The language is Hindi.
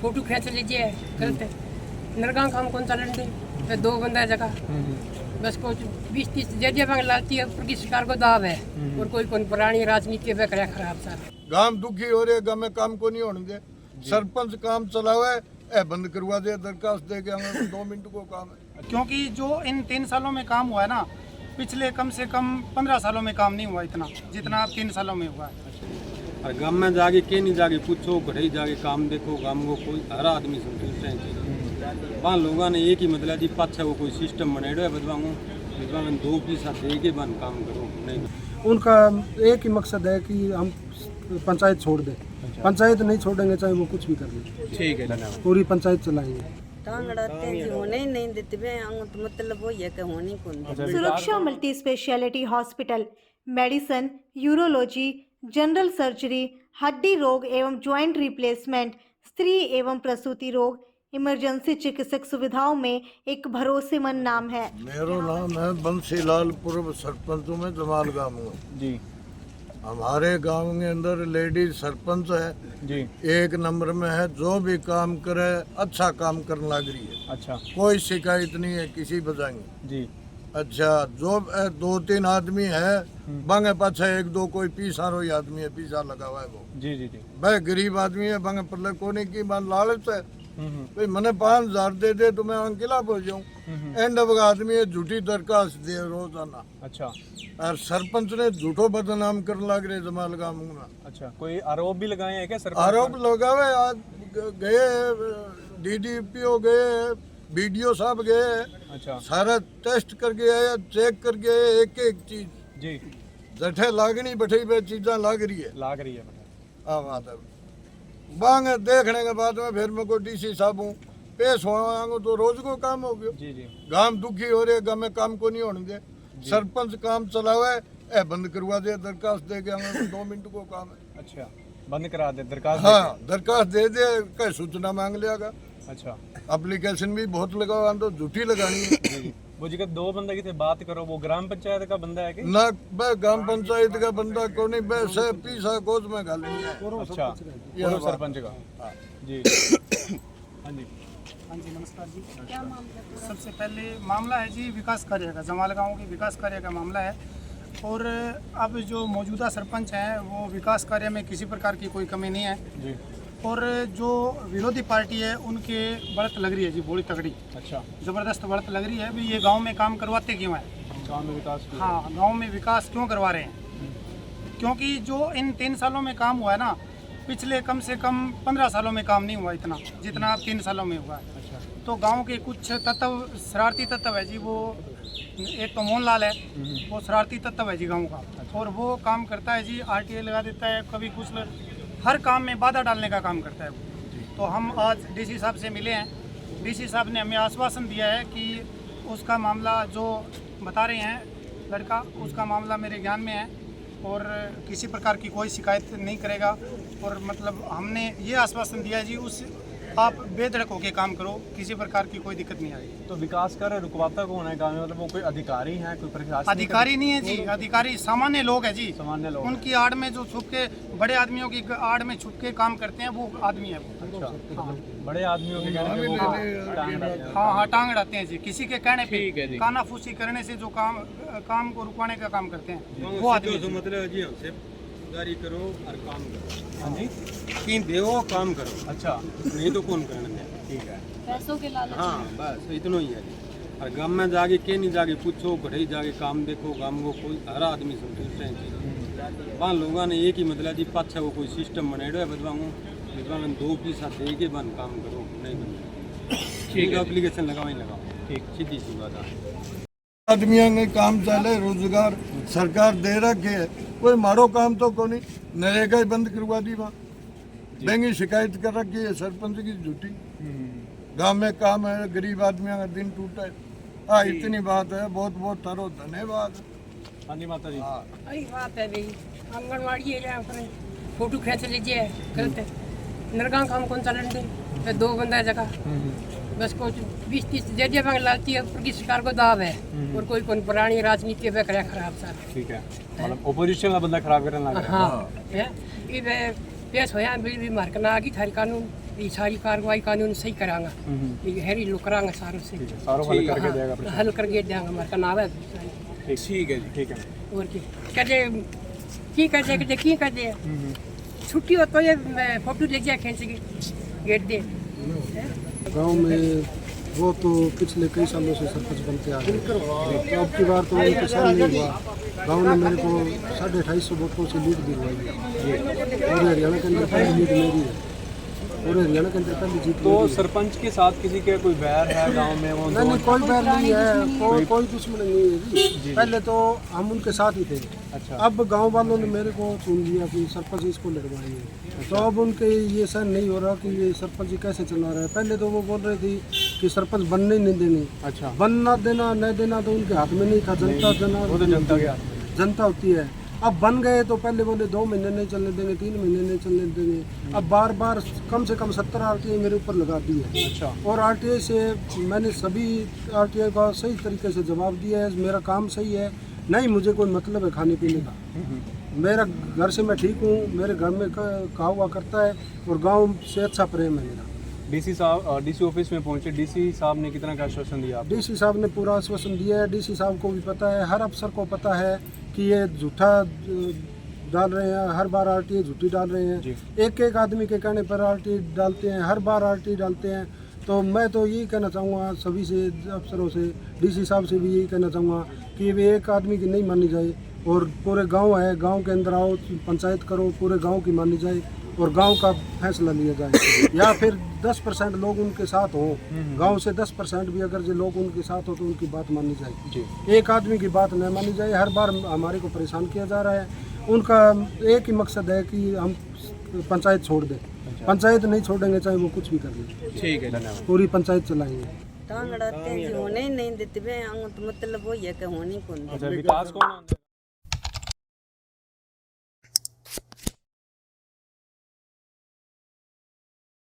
फोटो खींच लीजिए, गलत है। नरगा काम कौन चलन दे, फिर 2 बंदा जगह बस कुछ 20-30 जगह बंग लाती है, ऊपर की सरकार को दाव है और कोई कौन पुरानी राजनीति पे करे खराब साहब। गांव दुखी हो रहे, गांव में काम को नहीं होने दे, सरपंच काम चलावे ए बंद करवा दे, दरखास्त दे के हमें 2 मिनट को काम है। क्योंकि जो इन 3 सालों में काम हुआ है ना, पिछले कम से कम 15 सालों में काम नहीं हुआ इतना जितना 3 सालों में हुआ है। और गाँव में जाके के नहीं जाके पूछो, घरे जाके काम देखो, गाँव को कोई हर आदमी संतुष्ट है। वहाँ लोगों ने एक ही मतलब जी पाछा वो कोई सिस्टम बनाए है बदवाऊँ में 2 पैसा दे के बन काम करो नहीं। उनका एक ही मकसद है कि हम पंचायत छोड़ दें। पंचायत नहीं छोड़ेंगे चाहे वो कुछ भी कर ले। ठीक है, धन्यवाद। पूरी पंचायत चलाएंगे। होने ही नहीं देते तो मतलब वो ये होने कौन। Suraksha multi speciality hospital medicine, urology, general surgery, हड्डी रोग एवं ज्वाइंट रिप्लेसमेंट, स्त्री एवं प्रसूति रोग, इमरजेंसी चिकित्सक सुविधाओं में एक भरोसेमंद नाम है। मेरा नाम है बंसीलाल, पूर्व सरपंच में जमाल गाँव जी। हमारे गांव के अंदर लेडीज सरपंच है जी, 1 नंबर में है। जो भी काम करे अच्छा काम करने लग रही है। अच्छा, कोई शिकायत नहीं है किसी बजाय जी। अच्छा, जो 2-3 आदमी है बंगे पाछा 1-2 कोई पीसा रोई आदमी है, पीसा लगा हुआ है वो जी जी जी। भाई गरीब आदमी है, बंगे पर कोने की बात लालच है भाई मैंने 5000 दे तो मैं अंकिला पहुंच जाऊँ। एंड अब आदमी है झूठी दरखास्त दे रोजाना। अच्छा, और सरपंच ने झूठो बदनाम करने लग रहे जमाल गाँव में। अच्छा, कोई आरोप भी लगाए हैं क्या सरपंच? आरोप लगावे, आज गए DDPO गए, BDO साहब गए। अच्छा, सारा टेस्ट करके आया, चेक करके आया, एक चीज जी जठे लागनी बैठी पे चीजा लाग रही है। हाँ बात है। बांग देखने के बाद में फिर मैं को DC साहब हूँ पेश होगा तो रोज को काम हो गया जी जी। गांव दुखी हो रहे, गांव में काम को नहीं होने दे, सरपंच काम चलावे ए बंद करवा दे, दरखास्त दे के हमें 2 मिनट को काम है। अच्छा, बंद करा दे दरखास्त? हाँ, दरखास्त दे दे, कहीं सूचना मांग लिया। अच्छा, एप्लीकेशन भी बहुत लगावा तो झूठी लगानी है। वो जी 2 बंदे की थे बात करो, वो ग्राम पंचायत का बंदा है कि ना? बे ग्राम पंचायत का बंदा को नहीं, बे से पीसा गोद में गाली है। अच्छा, पूर्व सरपंच का जी। हाँ जी, हाँ जी, नमस्कार जी। क्या मामला? सबसे पहले मामला है जी विकास कार्य का, जमाल गाँव के विकास कार्य का मामला है। और अब जो मौजूदा सरपंच हैं वो विकास कार्य में किसी प्रकार की कोई कमी नहीं है जी। और जो विरोधी पार्टी है उनके बढ़त लग रही है जी, बड़ी तगड़ी। अच्छा, ज़बरदस्त बढ़त लग रही है। अभी ये गांव में काम करवाते क्यों हैं? गांव में विकास? हाँ, गांव में विकास क्यों करवा रहे हैं? क्योंकि जो इन 3 सालों में काम हुआ है ना, पिछले कम से कम 15 सालों में काम नहीं हुआ इतना जितना 3 सालों में हुआ है। अच्छा, तो गाँव के कुछ तत्व, शरारती तत्व है जी। वो एक तो मोहनलाल है, वो शरारती तत्व है जी गाँव का। अच्छा, और वो काम करता है जी, RTA लगा देता है, कभी कुछ हर काम में बाधा डालने का काम करता है वो। तो हम आज DC साहब से मिले हैं। DC साहब ने हमें आश्वासन दिया है कि उसका मामला जो बता रहे हैं लड़का, उसका मामला मेरे ज्ञान में है और किसी प्रकार की कोई शिकायत नहीं करेगा। और मतलब हमने ये आश्वासन दिया है जी, उस आप बेधड़क होकर काम करो, किसी प्रकार की कोई दिक्कत नहीं आएगी। तो विकास कर रुकवाता कौन है गाँव में? मतलब वो कोई अधिकारी है, कोई प्रशासन? अधिकारी नहीं है जी, अधिकारी सामान्य लोग है जी। सामान्य लोग, उनकी आड़ में जो छुप के, बड़े आदमियों की आड़ में छुप के काम करते हैं वो आदमी है। अच्छा, हाँ, बड़े आदमियों के कहने पे हाँ टांग अड़ाते हैं जी, किसी के कहने पे कानाफूसी करने से जो काम को रुकवाने का काम करते हैं वो आदमी। मतलब जी हमसे गाड़ी करो और काम करो। हाँ जी, तीन देवो काम करो। अच्छा, नहीं तो कौन करने दे? ठीक है, पैसों के लालच। हाँ बस इतना ही है। और गाँव में जाके के नहीं जाके पूछो, घरे जाके काम देखो, गाँव को कोई हर आदमी संतुष्ट है। वहाँ लोगों ने एक ही मतलब जी पाछा वो कोई सिस्टम बनाए है बदवाऊँ में 2 पैसा दे के बन काम करो नहीं बन। ठीक है, एप्लीकेशन लगाओ ही लगाओ। ठीक, सीधी सी बात है। आदमियों ने काम चले, रोजगार सरकार दे रखे है, कोई मारो काम तो को नहीं। नरेगा ही बंद करवा दी, वहाँ बैंक शिकायत कर रखी है सरपंच की झूठी। गांव में काम है, गरीब आदमियों का दिन टूटा है। हाँ, इतनी बात है। बहुत बहुत तारो धन्यवाद। हाँ जी माता जी। वही बात है भाई, आंगनवाड़ी है अपने फोटो खींच लीजिए, गलत है। नरगा काम कौन चलन दे, फिर 2 बंदा जगह बस कुछ 20-30 जगह बंग लाती है, ऊपर की सरकार को दाव है और कोई कौन पुरानी राजनीति पे करे खराब साहब। ठीक है, मतलब ओपोजिशन का बंदा खराब करने लगा। हाँ, ये पेश होया बिल भी मार्कना आ गई थारी कानून ये सारी कार्रवाई कानून सही करांगा, ये हैरी लोग करांगा सारों से, सारों हल करके देगा हाँ, हल करके देंगे। हमारा नाम है ठीक है जी, ठीक है। और की कर दे छुट्टी हो तो ये फोटो ले जाए खींच के गेट दे। गांव में वो तो पिछले कई सालों से सरपंच बनते आ रहे हैं, तो अब की बार तो उनके साथ नहीं हुआ। गांव ने मेरे को 250 वोटों से लीड दिलवाई है और हरियाणा के अंदर पहली लीड मेरी है और हरियाणा के अंदर पहली जीत तो मेरी है। सरपंच के साथ किसी के कोई बैर है गांव में? वो नहीं, कोई बैर नहीं है, कोई दुश्मन नहीं है जी। पहले तो हम उनके साथ ही थे। अच्छा। अब गांव वालों ने मेरे को चुन लिया कि सरपंच इसको लगवाएंगे, तो अब उनके ये सहन नहीं हो रहा कि ये सरपंच जी कैसे चला रहा है। पहले तो वो बोल रहे थे कि सरपंच बनने ही नहीं देंगे। अच्छा। बनना देना न देना तो उनके हाथ में नहीं था, जनता वो तो जनता के हाथ में, जनता होती है। अब बन गए तो पहले बोले 2 महीने नहीं चलने देंगे, 3 महीने नहीं चलने देंगे। अब बार बार कम से कम 70 RTI मेरे ऊपर लगा दी है। अच्छा। और RTI से मैंने सभी RTI का सही तरीके से जवाब दिया है, मेरा काम सही है, नहीं मुझे कोई मतलब है खाने पीने का। मेरा घर से मैं ठीक हूँ, मेरे घर में कहा हुआ करता है और गांव से अच्छा प्रेम है मेरा। डीसी साहब डीसी ऑफिस में पहुंचे, डीसी साहब ने कितना का आश्वासन दिया आपको? डीसी साहब ने पूरा आश्वासन दिया है। डीसी साहब को भी पता है, हर अफसर को पता है कि ये झूठा डाल रहे हैं, हर बार RTI झूठी डाल रहे हैं। एक आदमी के कहने पर RTI डालते हैं, हर बार RTI डालते हैं। तो मैं तो यही कहना चाहूँगा सभी से, अफसरों से, डीसी साहब से भी यही कहना चाहूँगा कि वे एक आदमी की नहीं मानी जाए और पूरे गांव है, गांव के अंदर आओ, पंचायत करो, पूरे गांव की मानी जाए और गांव का फैसला लिया जाए। या फिर 10% लोग उनके साथ हो, गांव से 10% भी अगर जो लोग उनके साथ हो तो उनकी बात मानी जाए। एक आदमी की बात न मानी जाए। हर बार हमारे को परेशान किया जा रहा है। उनका एक ही मकसद है कि हम पंचायत छोड़ दें। पंचायत नहीं छोड़ेंगे चाहे वो कुछ भी कर लें। ठीक है, धन्यवाद। पूरी पंचायत चलाएंगे। टांग अड़ाते हैं जी, होने ही नहीं देते वे, तो मतलब वो ये कि होनी कौन। अच्छा, विकास कौन